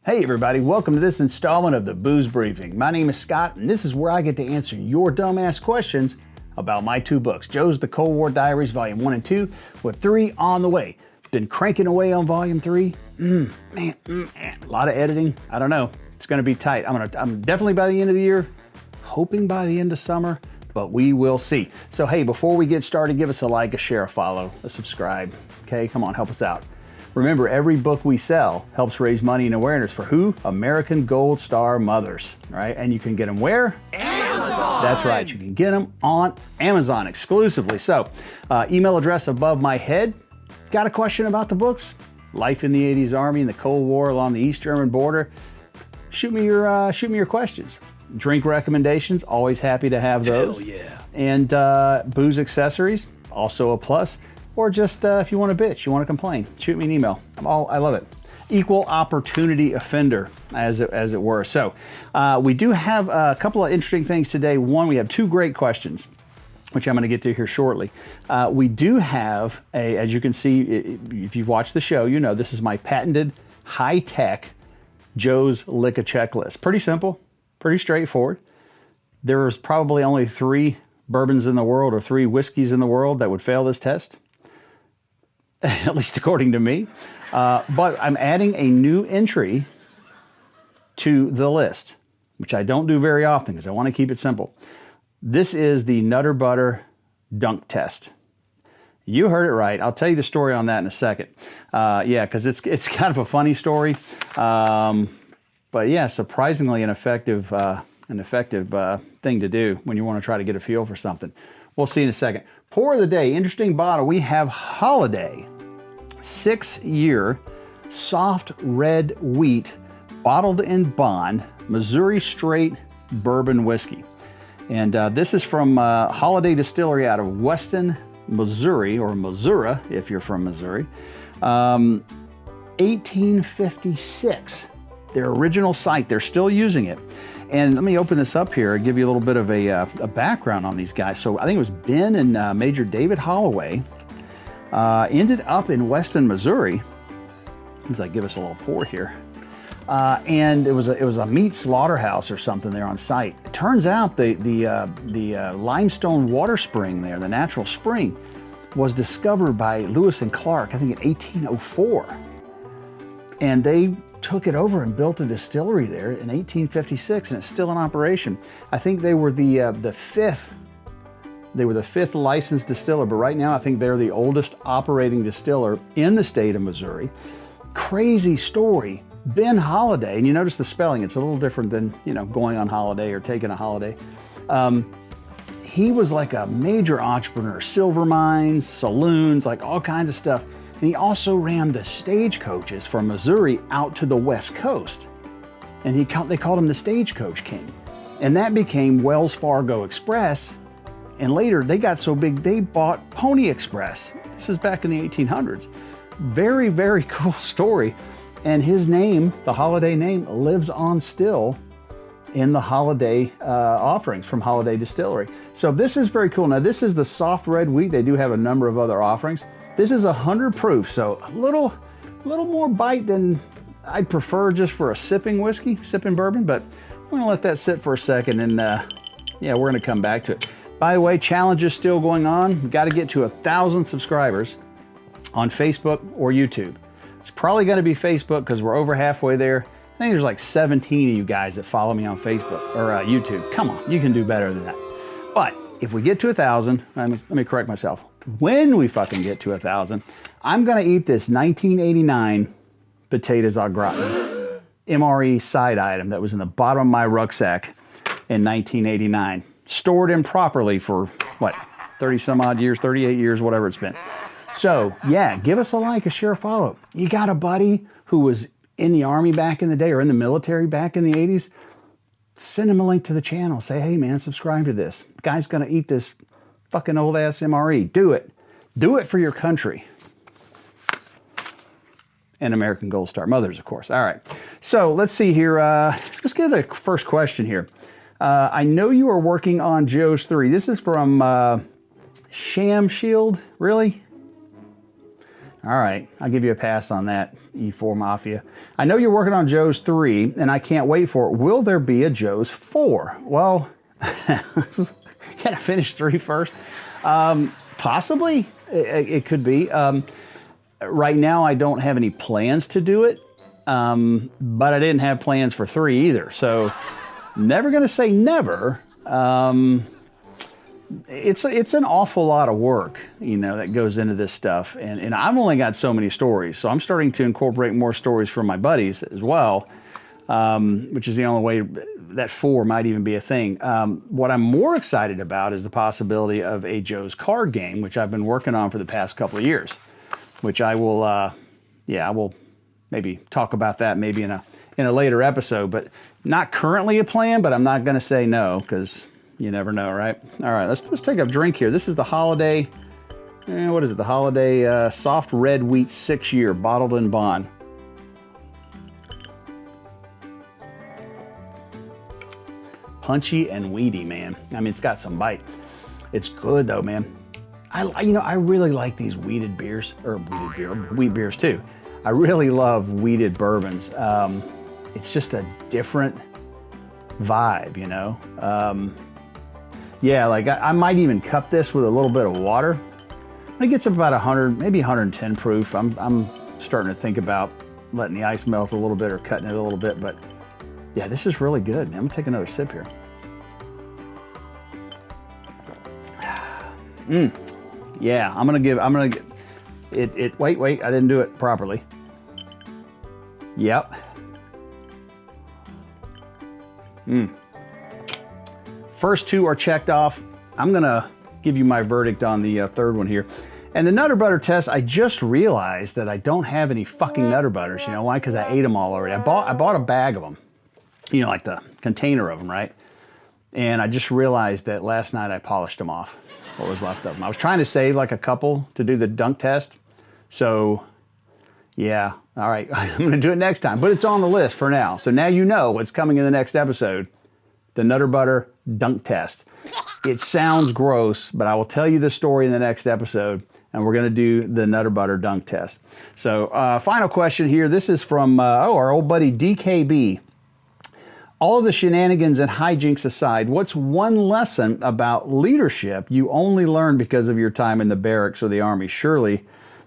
Hey everybody, welcome to this installment of the Booze Briefing. My name is Scott, and this is where I get to answer your dumbass questions about my two books, Joe's The Cold War Diaries, Volume 1 and 2, with 3 on the way. Been cranking away on Volume 3. A lot of editing. I don't know. It's going to be tight. I'm definitely by the end of the year, hoping by the end of summer, but we will see. So hey, before we get started, give us a like, a share, a follow, a subscribe. Okay, come on, help us out. Remember, every book we sell helps raise money and awareness for who? American Gold Star mothers, right? And you can get them where? Amazon! That's right, you can get them on Amazon exclusively. So, email address above my head. Got a question about the books? Life in the 80s Army and the Cold War along the East German border. Shoot me your questions. Drink recommendations, always happy to have those. Hell yeah. And booze accessories, also a plus. Or just if you want to bitch, you want to complain, shoot me an email. I love it. Equal opportunity offender, as it were. So we do have a couple of interesting things today. One, we have 2 great questions, which I'm going to get to here shortly. We do have as you can see, if you've watched the show, you know this is my patented high-tech Joe's Liquor checklist. Pretty simple, pretty straightforward. There's probably only 3 bourbons in the world or 3 whiskeys in the world that would fail this test. At least according to me. But I'm adding a new entry to the list, which I don't do very often because I want to keep it simple. This is the Nutter Butter Dunk Test. You heard it right. I'll tell you the story on that in a second. Yeah, because it's kind of a funny story. But yeah, surprisingly an effective thing to do when you want to try to get a feel for something. We'll see in a second. Pour of the day, interesting bottle. We have Holladay 6-year soft red wheat bottled in bond Missouri straight bourbon whiskey. And this is from Holladay Distillery out of Weston, Missouri, or Missouri if you're from Missouri. 1856, their original site. They're still using it. And let me open this up here and give you a little bit of a background on these guys. So I think it was Ben and Major David Holloway ended up in Weston, Missouri. As I give us a little pour here. And it was a meat slaughterhouse or something there on site. It turns out the limestone water spring there, the natural spring, was discovered by Lewis and Clark, I think in 1804. And they took it over and built a distillery there in 1856, and it's still in operation. I think they were the fifth licensed distiller, but right now I think they're the oldest operating distiller in the state of Missouri. Crazy story. Ben Holladay, and you notice the spelling, it's a little different than, going on holiday or taking a holiday. He was like a major entrepreneur, silver mines, saloons, like all kinds of stuff. And he also ran the stagecoaches from Missouri out to the West Coast. And they called him the Stagecoach King. And that became Wells Fargo Express. And later they got so big they bought Pony Express. This is back in the 1800s. Very, very cool story. And his name, the Holladay name, lives on still in the Holladay offerings from Holladay Distillery. So this is very cool. Now this is the soft red wheat. They do have a number of other offerings. This is 100 proof, so a little more bite than I'd prefer just for a sipping bourbon, but we're gonna let that sit for a second and yeah, we're gonna come back to it. By the way, challenge is still going on. We've got to get to 1,000 subscribers on Facebook or YouTube. It's probably gonna be Facebook because we're over halfway there. I think there's like 17 of you guys that follow me on Facebook or YouTube. Come on, you can do better than that. But if we get to 1,000, let me correct myself. When we fucking get to 1,000, I'm gonna eat this 1989 potatoes au gratin MRE side item that was in the bottom of my rucksack in 1989. Stored improperly for, what, 30 some odd years, 38 years, whatever it's been. So, yeah, give us a like, a share, a follow. You got a buddy who was in the Army back in the day or in the military back in the 80s? Send him a link to the channel. Say, hey, man, subscribe to this. The guy's going to eat this fucking old-ass MRE. Do it. Do it for your country. And American Gold Star mothers, of course. All right. So let's see here. Let's get the first question here. I know you are working on Joe's 3. This is from Sham Shield. Really? All right, I'll give you a pass on that, E4 Mafia. I know you're working on Joe's 3, and I can't wait for it. Will there be a Joe's 4? Well, can I finish 3 first? Possibly, it could be. Right now, I don't have any plans to do it, but I didn't have plans for 3 either. So, never going to say never. It's an awful lot of work, you know, that goes into this stuff. And I've only got so many stories. So I'm starting to incorporate more stories from my buddies as well, which is the only way that 4 might even be a thing. What I'm more excited about is the possibility of a Joe's card game, which I've been working on for the past couple of years, which I will, I will maybe talk about that maybe in a later episode, but not currently a plan, but I'm not going to say no, because you never know, right? All right, let's take a drink here. This is the Holladay, what is it? The Holladay Soft Red Wheat 6-year bottled in bond. Punchy and weedy, man. I mean, it's got some bite. It's good though, man. I really like these wheated beers, or wheat beers too. I really love wheated bourbons. It's just a different vibe, you know? Yeah, like I might even cup this with a little bit of water. It gets up about 100, maybe 110 proof. I'm starting to think about letting the ice melt a little bit or cutting it a little bit, but yeah, this is really good, man. I'm gonna take another sip here. Yeah, I'm gonna get it, wait, I didn't do it properly. Yep. First 2 are checked off. I'm gonna give you my verdict on the 3rd one here. And the Nutter Butter test, I just realized that I don't have any fucking Nutter Butters. You know why? Because I ate them all already. I bought a bag of them, you know, like the container of them, right? And I just realized that last night I polished them off, what was left of them. I was trying to save like a couple to do the dunk test. So yeah, all right, I'm gonna do it next time, but it's on the list for now. So now you know what's coming in the next episode, the Nutter Butter dunk test. It sounds gross, but I will tell you the story in the next episode, and we're gonna do the Nutter Butter dunk test. So final question here. This is from our old buddy DKB. All of the shenanigans and hijinks aside, what's one lesson about leadership you only learned because of your time in the barracks or the Army? Surely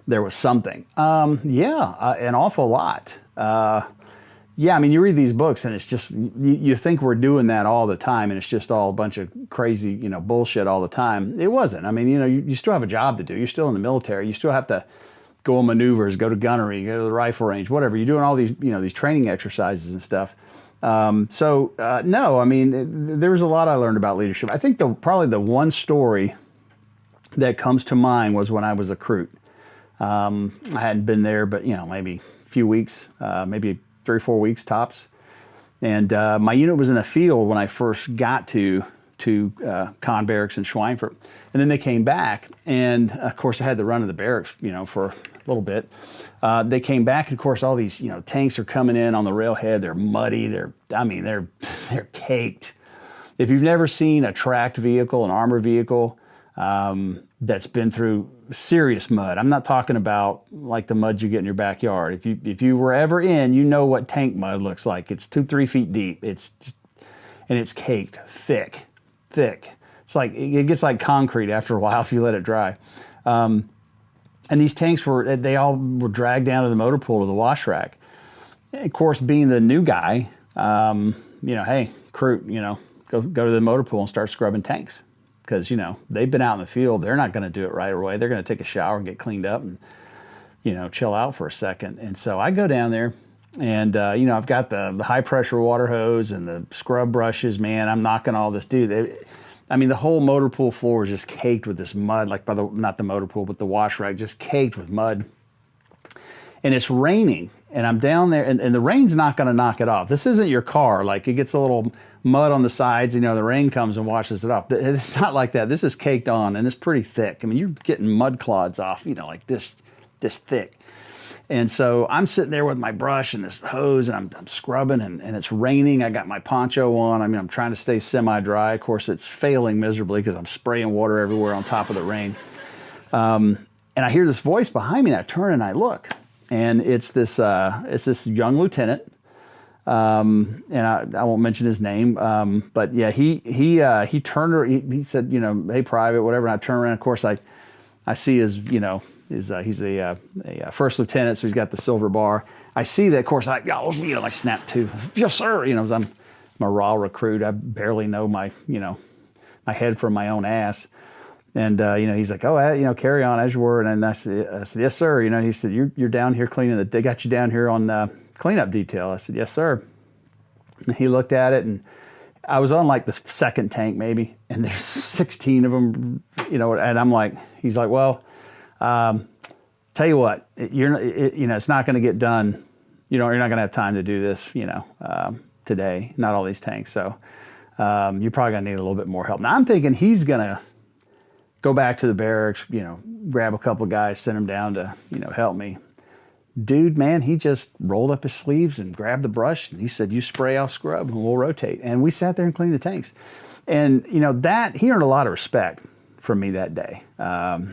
there was something. An awful lot. Yeah, I mean, you read these books and it's just, you think we're doing that all the time and it's just all a bunch of crazy, you know, bullshit all the time. It wasn't. I mean, you know, you still have a job to do. You're still in the military. You still have to go on maneuvers, go to gunnery, go to the rifle range, whatever. You're doing all these, you know, these training exercises and stuff. No, I mean, there was a lot I learned about leadership. I think probably the one story that comes to mind was when I was a recruit. I hadn't been there, but, you know, maybe a few weeks, maybe 3 or 4 weeks tops. And my unit was in the field when I first got to Con Barracks in Schweinfurt. And then they came back, and of course I had the run of the barracks, you know, for a little bit. They came back, and of course all these, you know, tanks are coming in on the railhead. They're muddy. They're caked. If you've never seen a tracked vehicle, an armored vehicle, that's been through serious mud. I'm not talking about like the mud you get in your backyard. If you were ever in, you know what tank mud looks like. It's 2-3 feet deep. And it's caked, thick. It's like, it gets like concrete after a while if you let it dry. And these tanks they all were dragged down to the motor pool to the wash rack. And of course, being the new guy, you know, hey, crew, you know, go to the motor pool and start scrubbing tanks. Because, you know, they've been out in the field. They're not going to do it right away. They're going to take a shower and get cleaned up and, you know, chill out for a second. And so I go down there and, you know, I've got the high pressure water hose and the scrub brushes, man. I'm knocking all this, dude. I mean, the whole motor pool floor is just caked with this mud, like not the motor pool, but the wash rack, just caked with mud. And it's raining, and I'm down there, and the rain's not going to knock it off. This isn't your car. Like, it gets a little mud on the sides, you know, the rain comes and washes it off. It's not like that. This is caked on, and it's pretty thick. I mean, you're getting mud clods off, you know, like this thick. And so I'm sitting there with my brush and this hose, and I'm scrubbing, and it's raining. I got my poncho on. I mean, I'm trying to stay semi-dry. Of course, it's failing miserably because I'm spraying water everywhere on top of the rain. And I hear this voice behind me, and I turn and I look, and it's this young lieutenant. And I won't mention his name, but yeah, he turned. He said, you know, hey, private, whatever. And I turn around. Of course, I see his, you know, he's a first lieutenant, so he's got the silver bar. I see that. Of course, I snap to, yes, sir. You know, I'm a raw recruit. I barely know my head from my own ass. And, you know, he's like, oh, you know, carry on as you were. And then I said, yes, sir. You know, he said, you're down here cleaning they got you down here on cleanup detail. I said, yes, sir. And he looked at it, and I was on like the second tank maybe, and there's 16 of them, you know, and I'm like, he's like, well, tell you what, you know, it's not going to get done. You know, you're not going to have time to do this, you know, today, not all these tanks. So you're probably going to need a little bit more help. Now I'm thinking he's going to go back to the barracks, you know, grab a couple of guys, send them down to, you know, help me. Dude, man, he just rolled up his sleeves and grabbed the brush, and he said, you spray, I'll scrub, and we'll rotate. And we sat there and cleaned the tanks. And, you know, he earned a lot of respect from me that day.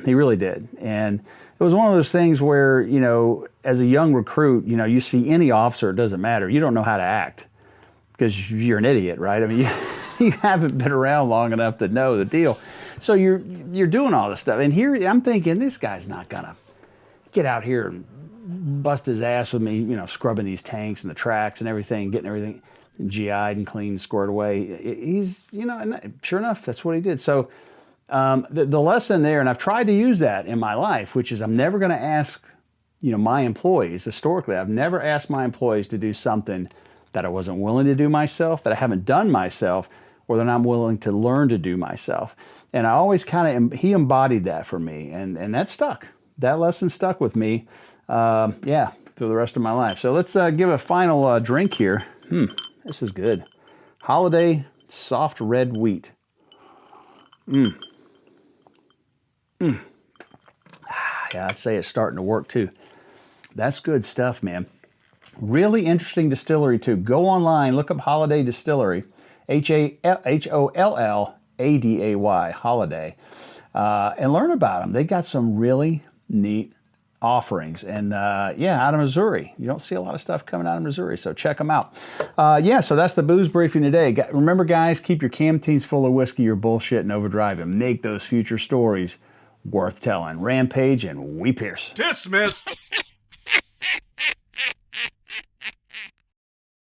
He really did. And it was one of those things where, you know, as a young recruit, you know, you see any officer, it doesn't matter. You don't know how to act because you're an idiot, right? I mean, you haven't been around long enough to know the deal. So you're doing all this stuff. And here I'm thinking, this guy's not going to get out here and bust his ass with me, you know, scrubbing these tanks and the tracks and everything, getting everything GI'd and cleaned, squared away. He's, you know, and sure enough, that's what he did. So the lesson there, and I've tried to use that in my life, which is I'm never going to ask, you know, my employees, historically, I've never asked my employees to do something that I wasn't willing to do myself, that I haven't done myself, or that I'm willing to learn to do myself. And I always he embodied that for me, and that stuck. That lesson stuck with me, yeah, through the rest of my life. So let's give a final drink here. This is good. Holladay soft red wheat. Yeah, I'd say it's starting to work too. That's good stuff, man. Really interesting distillery too. Go online, look up Holladay Distillery, Holladay, Holladay, and learn about them. They got some really neat offerings, and yeah, out of Missouri. You don't see a lot of stuff coming out of Missouri, so check them out. Yeah, so that's the booze briefing today. Remember, guys, keep your canteens full of whiskey, your bullshit, and overdrive, and make those future stories worth telling. Rampage, and we Pierce. Dismissed.